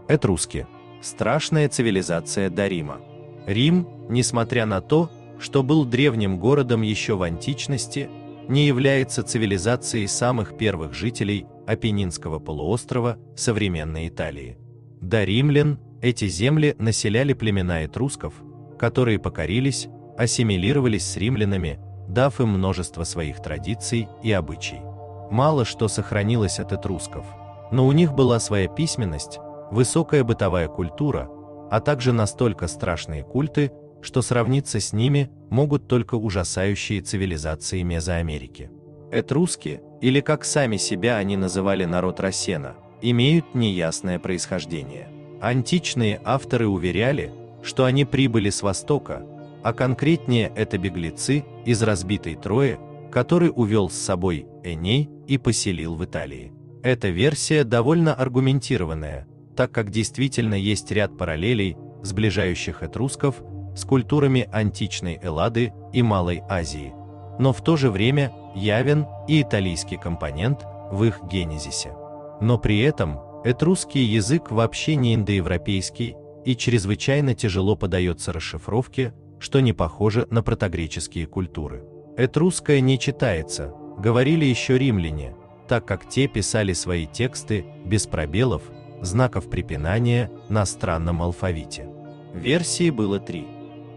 Этруски. Страшная цивилизация до Рима. Рим, несмотря на то, что был древним городом еще в античности, не является цивилизацией самых первых жителей Апеннинского полуострова современной Италии. До римлян эти земли населяли племена этрусков, которые покорились, ассимилировались с римлянами, дав им множество своих традиций и обычаев. Мало что сохранилось от этрусков, но у них была своя письменность, высокая бытовая культура, а также настолько страшные культы, что сравниться с ними могут только ужасающие цивилизации Мезоамерики. Этруски, или как сами себя они называли народ Рассена, имеют неясное происхождение. Античные авторы уверяли, что они прибыли с востока, а конкретнее это беглецы из разбитой Трои, который увел с собой Эней и поселил в Италии. Эта версия довольно аргументированная, так как действительно есть ряд параллелей, сближающих этрусков с культурами античной Эллады и Малой Азии, но в то же время явен и итальянский компонент в их генезисе. Но при этом этрусский язык вообще не индоевропейский и чрезвычайно тяжело поддается расшифровке, что не похоже на протогреческие культуры. Этрусское не читается, говорили еще римляне, так как те писали свои тексты без пробелов, знаков препинания на странном алфавите. Версий было три.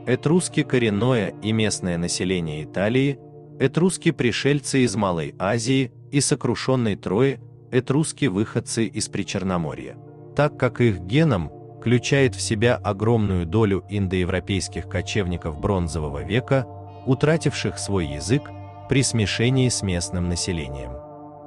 Этруски коренное и местное население Италии, этруски пришельцы из Малой Азии и сокрушенной Трои, этруски выходцы из Причерноморья. Так как их геном включает в себя огромную долю индоевропейских кочевников бронзового века, утративших свой язык при смешении с местным населением.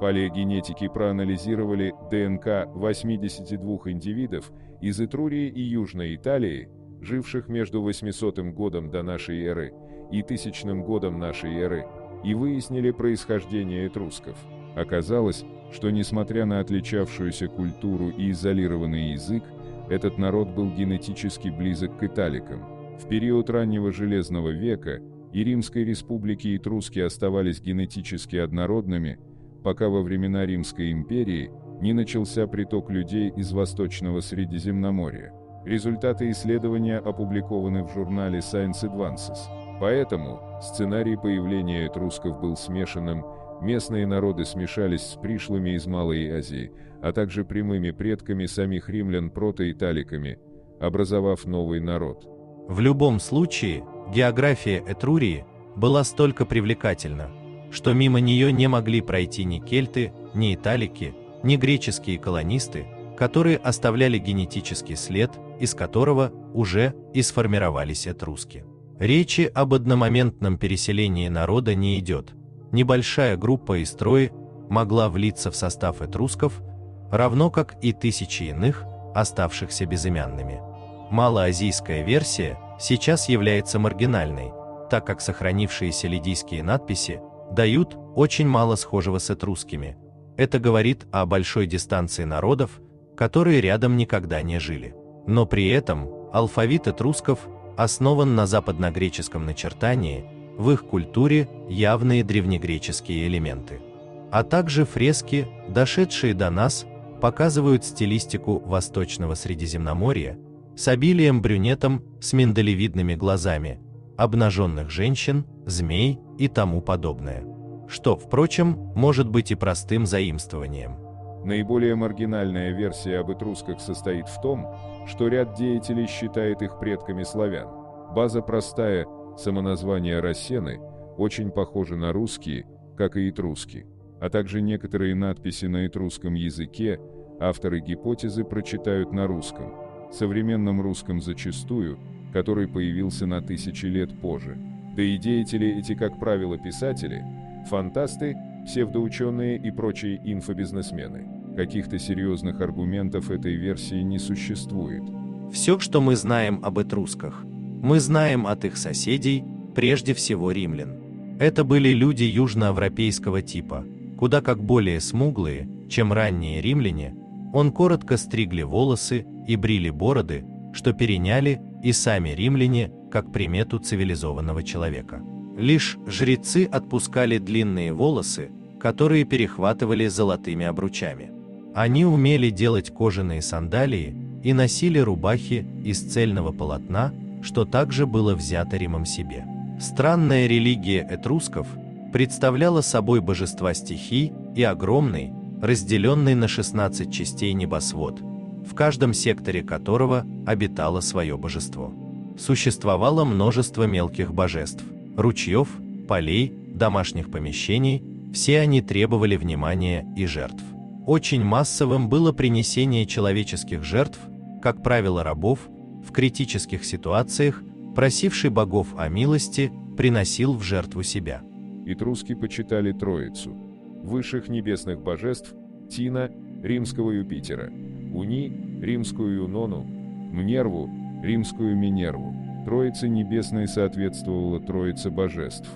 Палеогенетики проанализировали ДНК 82 индивидов из Этрурии и Южной Италии, живших между 800 годом до нашей эры и 1000 годом нашей эры, и выяснили происхождение этрусков. Оказалось, что несмотря на отличавшуюся культуру и изолированный язык, этот народ был генетически близок к италикам. В период раннего Железного века и Римской республики этруски оставались генетически однородными, пока во времена Римской империи не начался приток людей из Восточного Средиземноморья. Результаты исследования опубликованы в журнале Science Advances. Поэтому сценарий появления этрусков был смешанным, местные народы смешались с пришлыми из Малой Азии, а также прямыми предками самих римлян протоиталиками, образовав новый народ. В любом случае, география Этрурии была столько привлекательна, что мимо нее не могли пройти ни кельты, ни италики, ни греческие колонисты, которые оставляли генетический след, из которого уже и сформировались этруски. Речи об одномоментном переселении народа не идет. Небольшая группа из Трои могла влиться в состав этрусков, равно как и тысячи иных, оставшихся безымянными. Малоазийская версия сейчас является маргинальной, так как сохранившиеся лидийские надписи дают очень мало схожего с этрусскими. Это говорит о большой дистанции народов, которые рядом никогда не жили. Но при этом алфавит этрусков основан на западногреческом начертании, в их культуре явные древнегреческие элементы. А также фрески, дошедшие до нас, показывают стилистику Восточного Средиземноморья с обилием брюнетом с миндалевидными глазами, обнаженных женщин, змей и тому подобное. Что, впрочем, может быть и простым заимствованием. Наиболее маргинальная версия об этрусках состоит в том, что ряд деятелей считает их предками славян. База простая, самоназвание Рассены очень похоже на русские, как и этруски, а также некоторые надписи на этрусском языке авторы гипотезы прочитают на русском, современном русском зачастую, который появился на тысячи лет позже. Да и деятели эти, как правило, писатели, фантасты, псевдоученые и прочие инфобизнесмены. Каких-то серьезных аргументов этой версии не существует. Все, что мы знаем об этрусках, мы знаем от их соседей, прежде всего римлян. Это были люди южноевропейского типа, куда как более смуглые, чем ранние римляне. Он коротко стригли волосы и брили бороды, что переняли и сами римляне как примету цивилизованного человека. Лишь жрецы отпускали длинные волосы, которые перехватывали золотыми обручами. Они умели делать кожаные сандалии и носили рубахи из цельного полотна, что также было взято Римом себе. Странная религия этрусков представляла собой божества стихий и огромный, разделенный на 16 частей небосвод, в каждом секторе которого обитало свое божество. Существовало множество мелких божеств, ручьев, полей, домашних помещений, все они требовали внимания и жертв. Очень массовым было принесение человеческих жертв, как правило рабов, в критических ситуациях, просивший богов о милости, приносил в жертву себя. Этруски почитали Троицу, высших небесных божеств, Тина, римского Юпитера, Уни, римскую Юнону, Мнерву, римскую Минерву. Троице небесной соответствовала Троица божеств.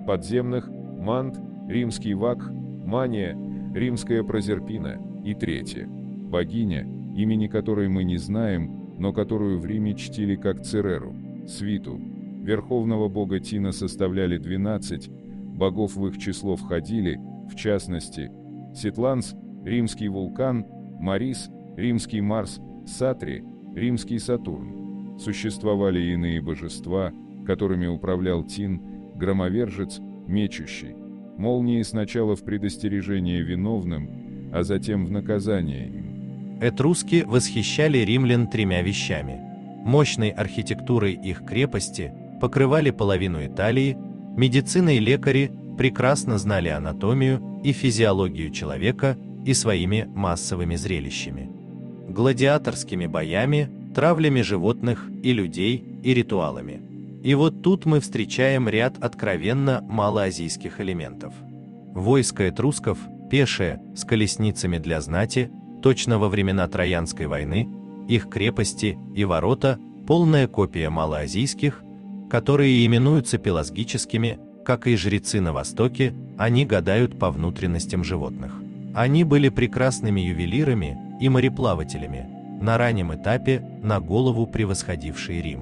Подземных – Мант, римский Вакх, Мания, римская Прозерпина и третья – богиня, имени которой мы не знаем, но которую в Риме чтили как Цереру, Свиту. Верховного бога Тина составляли 12, богов в их число входили, в частности, Сетланс, римский Вулкан, Марис, римский Марс, Сатри, римский Сатурн. Существовали и иные божества, которыми управлял Тин, громовержец, мечущий. Молнии сначала в предостережение виновным, а затем в наказание им. Этруски восхищали римлян тремя вещами. Мощной архитектурой их крепости покрывали половину Италии, медициной лекари прекрасно знали анатомию и физиологию человека и своими массовыми зрелищами, гладиаторскими боями, травлями животных и людей и ритуалами. И вот тут мы встречаем ряд откровенно малоазийских элементов. Войско этрусков, пешее, с колесницами для знати, точно во времена Троянской войны, их крепости и ворота – полная копия малоазийских, которые именуются пелагическими, как и жрецы на Востоке, они гадают по внутренностям животных. Они были прекрасными ювелирами и мореплавателями, на раннем этапе на голову превосходившие Рим.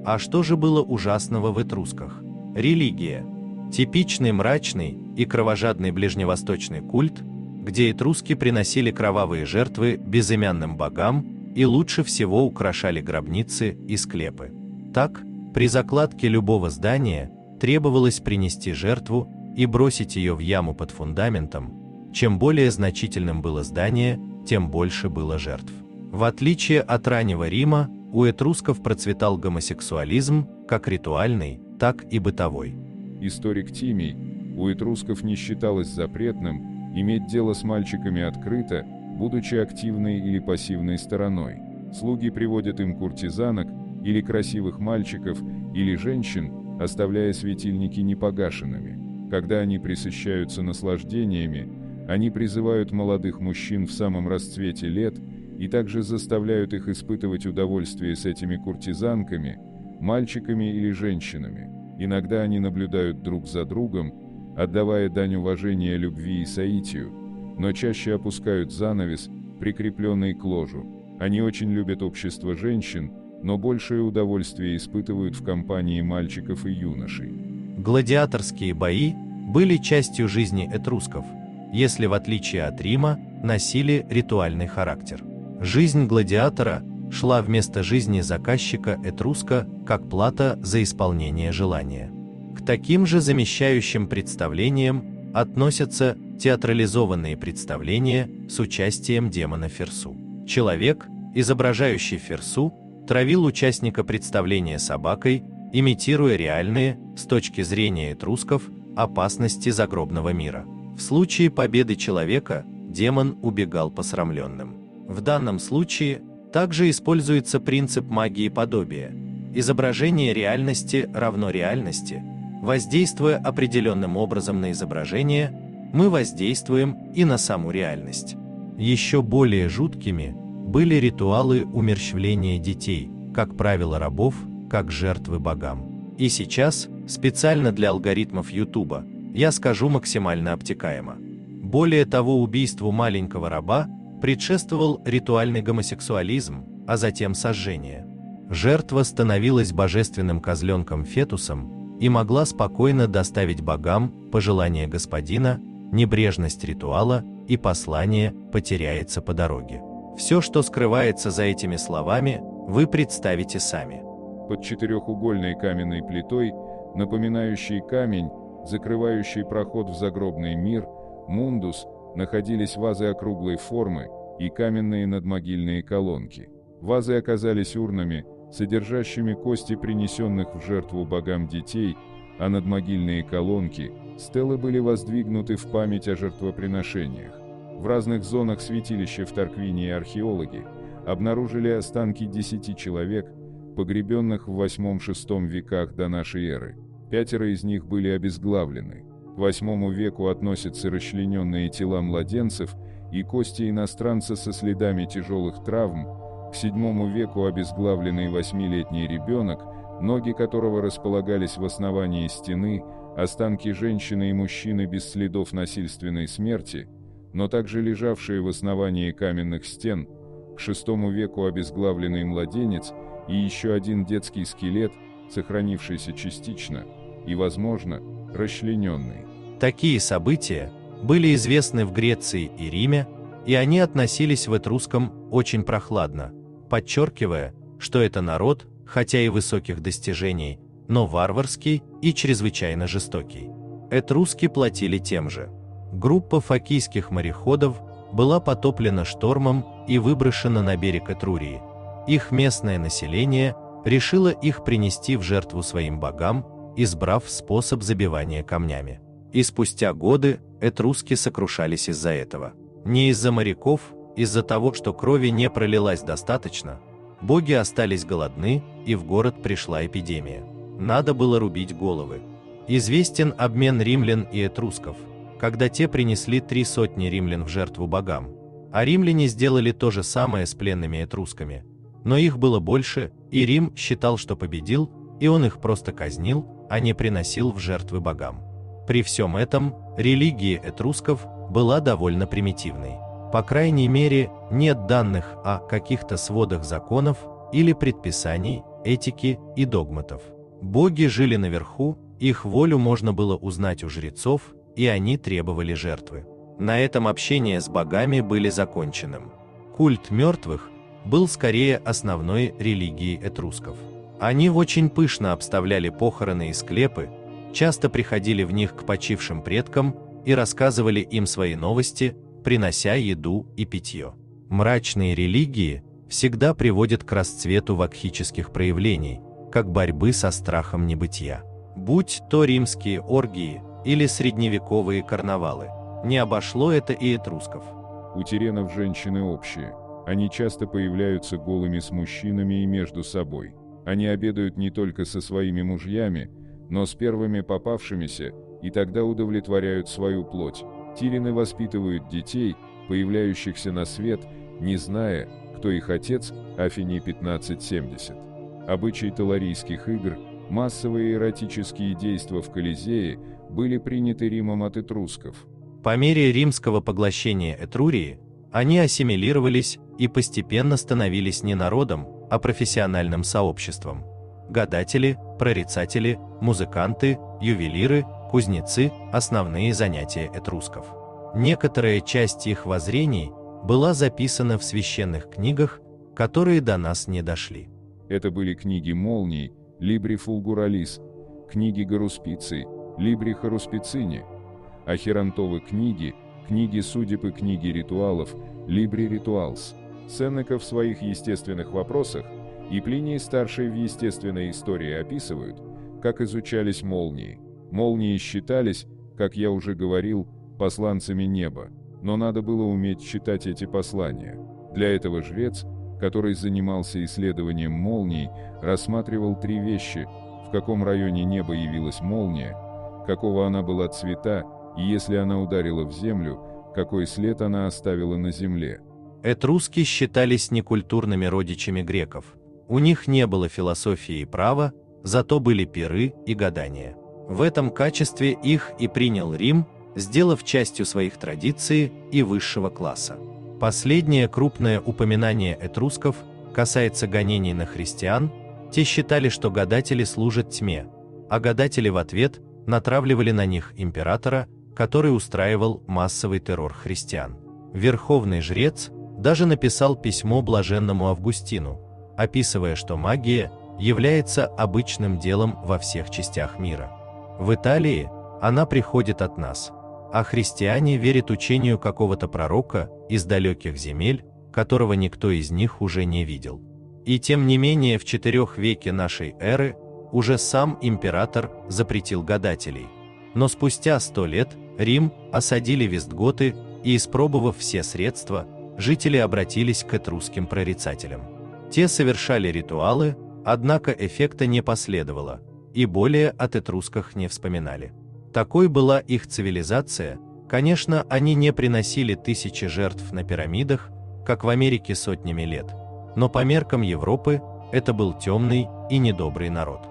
А что же было ужасного в этрусках? Религия. Типичный мрачный и кровожадный ближневосточный культ, где этруски приносили кровавые жертвы безымянным богам и лучше всего украшали гробницы и склепы. Так, при закладке любого здания требовалось принести жертву и бросить ее в яму под фундаментом. Чем более значительным было здание, тем больше было жертв. В отличие от раннего Рима, у этрусков процветал гомосексуализм, как ритуальный, так и бытовой. Историк Тимий: у этрусков не считалось запретным иметь дело с мальчиками открыто, будучи активной или пассивной стороной. Слуги приводят им куртизанок или красивых мальчиков или женщин, оставляя светильники непогашенными. Когда они пресыщаются наслаждениями, они призывают молодых мужчин в самом расцвете лет и также заставляют их испытывать удовольствие с этими куртизанками, мальчиками или женщинами. Иногда они наблюдают друг за другом, отдавая дань уважения любви и соитию, но чаще опускают занавес, прикрепленный к ложу. Они очень любят общество женщин, но большее удовольствие испытывают в компании мальчиков и юношей. Гладиаторские бои были частью жизни этрусков, если в отличие от Рима носили ритуальный характер. Жизнь гладиатора шла вместо жизни заказчика этруска как плата за исполнение желания. К таким же замещающим представлениям относятся театрализованные представления с участием демона Ферсу. Человек, изображающий Ферсу, травил участника представления собакой, имитируя реальные, с точки зрения этрусков, опасности загробного мира. В случае победы человека демон убегал посрамленным. В данном случае также используется принцип магии подобия. Изображение реальности равно реальности. Воздействуя определенным образом на изображение, мы воздействуем и на саму реальность. Еще более жуткими были ритуалы умерщвления детей, как правило рабов, как жертвы богам. И сейчас, специально для алгоритмов YouTube, я скажу максимально обтекаемо. Более того, убийству маленького раба предшествовал ритуальный гомосексуализм, а затем сожжение. Жертва становилась божественным козленком-фетусом и могла спокойно доставить богам пожелание господина, небрежность ритуала и послание потеряется по дороге. Все, что скрывается за этими словами, вы представите сами. Под четырехугольной каменной плитой, напоминающей камень, закрывающий проход в загробный мир, мундус, находились вазы округлой формы и каменные надмогильные колонки. Вазы оказались урнами, содержащими кости принесенных в жертву богам детей, а надмогильные колонки, стелы были воздвигнуты в память о жертвоприношениях. В разных зонах святилища в Тарквине археологи обнаружили останки 10 человек, погребенных в 8-6 веках до нашей эры. 5 из них были обезглавлены. К 8 веку относятся расчлененные тела младенцев и кости иностранца со следами тяжелых травм, к 7 веку обезглавленный 8-летний ребенок, ноги которого располагались в основании стены, останки женщины и мужчины без следов насильственной смерти, но также лежавшие в основании каменных стен, к 6 веку обезглавленный младенец и еще один детский скелет, сохранившийся частично и, возможно, расчлененный. Такие события были известны в Греции и Риме, и они относились в этрускам очень прохладно, подчеркивая, что это народ, хотя и высоких достижений, но варварский и чрезвычайно жестокий. Этруски платили тем же. Группа фокийских мореходов была потоплена штормом и выброшена на берег Этрурии. Их местное население решило их принести в жертву своим богам, избрав способ забивания камнями. И спустя годы этруски сокрушались из-за этого. Не из-за моряков, из-за того, что крови не пролилось достаточно, боги остались голодны, и в город пришла эпидемия. Надо было рубить головы. Известен обмен римлян и этрусков, когда те принесли 300 римлян в жертву богам. А римляне сделали то же самое с пленными этрусками. Но их было больше, и Рим считал, что победил, и он их просто казнил, а не приносил в жертвы богам. При всем этом, религия этрусков была довольно примитивной. По крайней мере, нет данных о каких-то сводах законов или предписаний, этики и догматов. Боги жили наверху, их волю можно было узнать у жрецов, и они требовали жертвы. На этом общение с богами были законченным. Культ мертвых был скорее основной религией этрусков. Они очень пышно обставляли похороны и склепы, часто приходили в них к почившим предкам и рассказывали им свои новости, принося еду и питье. Мрачные религии всегда приводят к расцвету вакхических проявлений, как борьбы со страхом небытия. Будь то римские оргии или средневековые карнавалы, не обошло это и этрусков. У тиренов женщины общие. Они часто появляются голыми с мужчинами и между собой. Они обедают не только со своими мужьями, но с первыми попавшимися, и тогда удовлетворяют свою плоть. Тирены воспитывают детей, появляющихся на свет, не зная, кто их отец, Афиний 1570. Обычай таларийских игр, массовые эротические действия в Колизее были приняты Римом от этрусков. По мере римского поглощения Этрурии, они ассимилировались и постепенно становились не народом, а профессиональным сообществом. Гадатели, прорицатели, музыканты, ювелиры, кузнецы – основные занятия этрусков. Некоторая часть их воззрений была записана в священных книгах, которые до нас не дошли. Это были книги молний, Libri Fulguralis, книги Гаруспиций, Libri Харуспицини, а херонтовы книги, книги судеб и книги ритуалов, Libri Rituals. Сенека в своих естественных вопросах и Плиний Старший в естественной истории описывают, как изучались молнии. Молнии считались, как я уже говорил, посланцами неба, но надо было уметь читать эти послания. Для этого жрец, который занимался исследованием молний, рассматривал 3 вещи: в каком районе неба явилась молния, какого она была цвета, и если она ударила в землю, какой след она оставила на земле. Этруски считались некультурными родичами греков. У них не было философии и права, зато были пиры и гадания. В этом качестве их и принял Рим, сделав частью своих традиций и высшего класса. Последнее крупное упоминание этрусков касается гонений на христиан. Те считали, что гадатели служат тьме, а гадатели в ответ натравливали на них императора, который устраивал массовый террор христиан. Верховный жрец даже написал письмо блаженному Августину, описывая, что магия является обычным делом во всех частях мира. В Италии она приходит от нас, а христиане верят учению какого-то пророка из далеких земель, которого никто из них уже не видел. И тем не менее в IV веке нашей эры уже сам император запретил гадателей. Но спустя 100 лет Рим осадили вестготы, и, испробовав все средства, жители обратились к этрусским прорицателям. Те совершали ритуалы, однако эффекта не последовало, и более от этрусках не вспоминали. Такой была их цивилизация. Конечно, они не приносили тысячи жертв на пирамидах, как в Америке сотнями лет, но по меркам Европы это был темный и недобрый народ.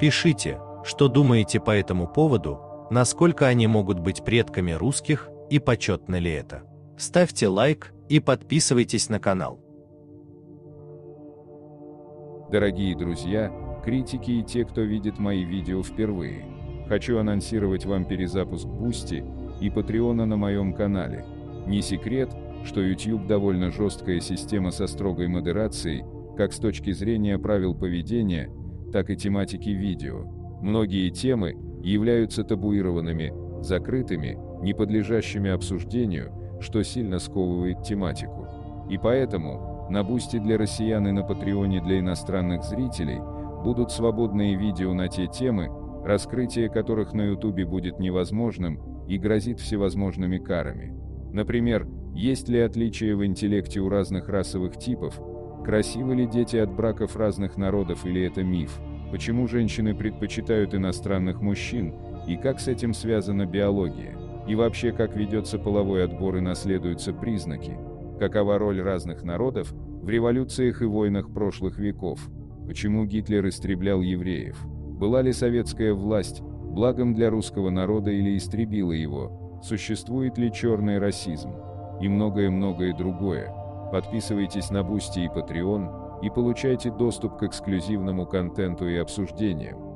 Пишите, что думаете по этому поводу, насколько они могут быть предками русских и почетно ли это. Ставьте лайк и подписывайтесь на канал. Дорогие друзья, критики и те, кто видит мои видео впервые, хочу анонсировать вам перезапуск Boosty и Patreon на моем канале. Не секрет, что YouTube довольно жесткая система со строгой модерацией, как с точки зрения правил поведения, так и тематики видео. Многие темы являются табуированными, закрытыми, не подлежащими обсуждению, что сильно сковывает тематику. И поэтому на Boosty для россиян и на Патреоне для иностранных зрителей будут свободные видео на те темы, раскрытие которых на YouTube будет невозможным и грозит всевозможными карами. Например, есть ли отличия в интеллекте у разных расовых типов, красивы ли дети от браков разных народов или это миф, почему женщины предпочитают иностранных мужчин и как с этим связана биология, и вообще как ведется половой отбор и наследуются признаки, какова роль разных народов в революциях и войнах прошлых веков, почему Гитлер истреблял евреев, была ли советская власть благом для русского народа или истребила его, существует ли черный расизм, и многое-многое другое. Подписывайтесь на Boosty и Patreon и получайте доступ к эксклюзивному контенту и обсуждениям.